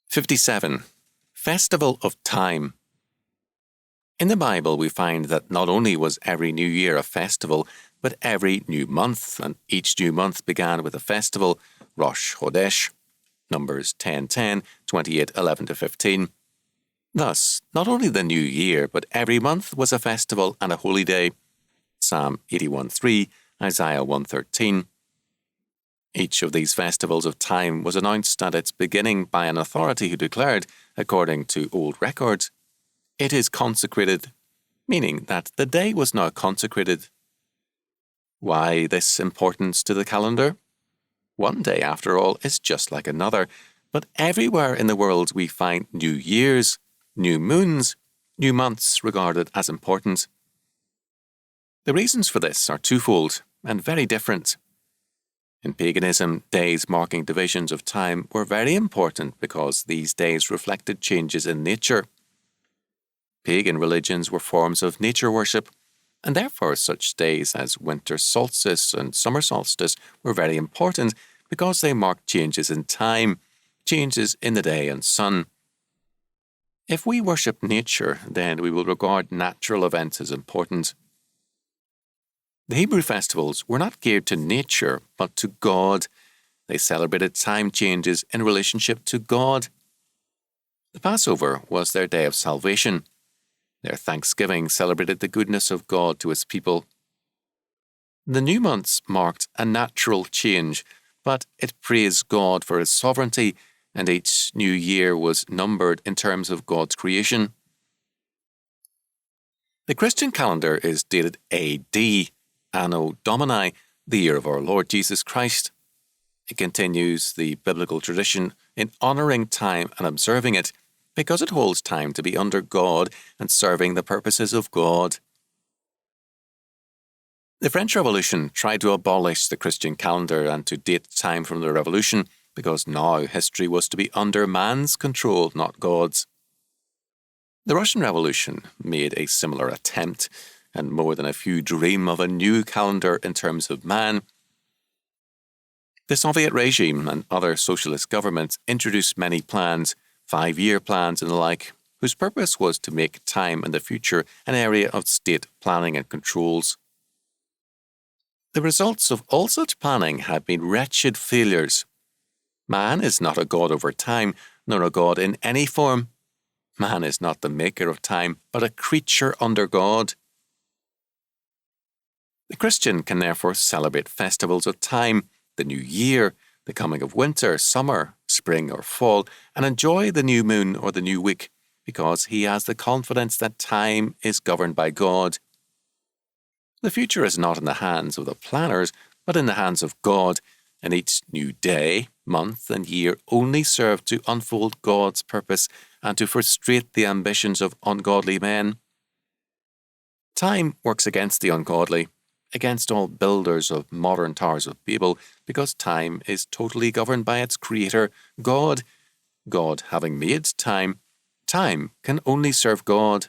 57. Festival of Time. In the Bible, we find that not only was every new year a festival, but every new month, and each new month began with a festival, Rosh Chodesh, Numbers 10:10, 28:11-15. Thus, not only the new year, but every month was a festival and a holy day, Psalm 81:3, Isaiah 1:13. Each of these festivals of time was announced at its beginning by an authority who declared, according to old records, "It is consecrated," meaning that the day was now consecrated. Why this importance to the calendar? One day, after all, is just like another, but everywhere in the world we find new years, new moons, new months regarded as important. The reasons for this are twofold and very different. In paganism, days marking divisions of time were very important because these days reflected changes in nature. Pagan religions were forms of nature worship, and therefore such days as winter solstice and summer solstice were very important because they marked changes in time, changes in the day and sun. If we worship nature, then we will regard natural events as important. The Hebrew festivals were not geared to nature, but to God. They celebrated time changes in relationship to God. The Passover was their day of salvation. Their thanksgiving celebrated the goodness of God to His people. The new months marked a natural change, but it praised God for His sovereignty, and each new year was numbered in terms of God's creation. The Christian calendar is dated AD, Anno Domini, the year of our Lord Jesus Christ. It continues the biblical tradition in honouring time and observing it, because it holds time to be under God and serving the purposes of God. The French Revolution tried to abolish the Christian calendar and to date time from the Revolution, because now history was to be under man's control, not God's. The Russian Revolution made a similar attempt, and more than a few dream of a new calendar in terms of man. The Soviet regime and other socialist governments introduced many plans, 5-year plans and the like, whose purpose was to make time in the future an area of state planning and controls. The results of all such planning had been wretched failures. Man is not a god over time, nor a god in any form. Man is not the maker of time, but a creature under God. The Christian can therefore celebrate festivals of time, the new year, the coming of winter, summer, spring or fall, and enjoy the new moon or the new week, because he has the confidence that time is governed by God. The future is not in the hands of the planners, but in the hands of God, and each new day, month and year only serve to unfold God's purpose and to frustrate the ambitions of ungodly men. Time works against the ungodly, against all builders of modern Towers of Babel, because time is totally governed by its creator, God. God having made time, time can only serve God.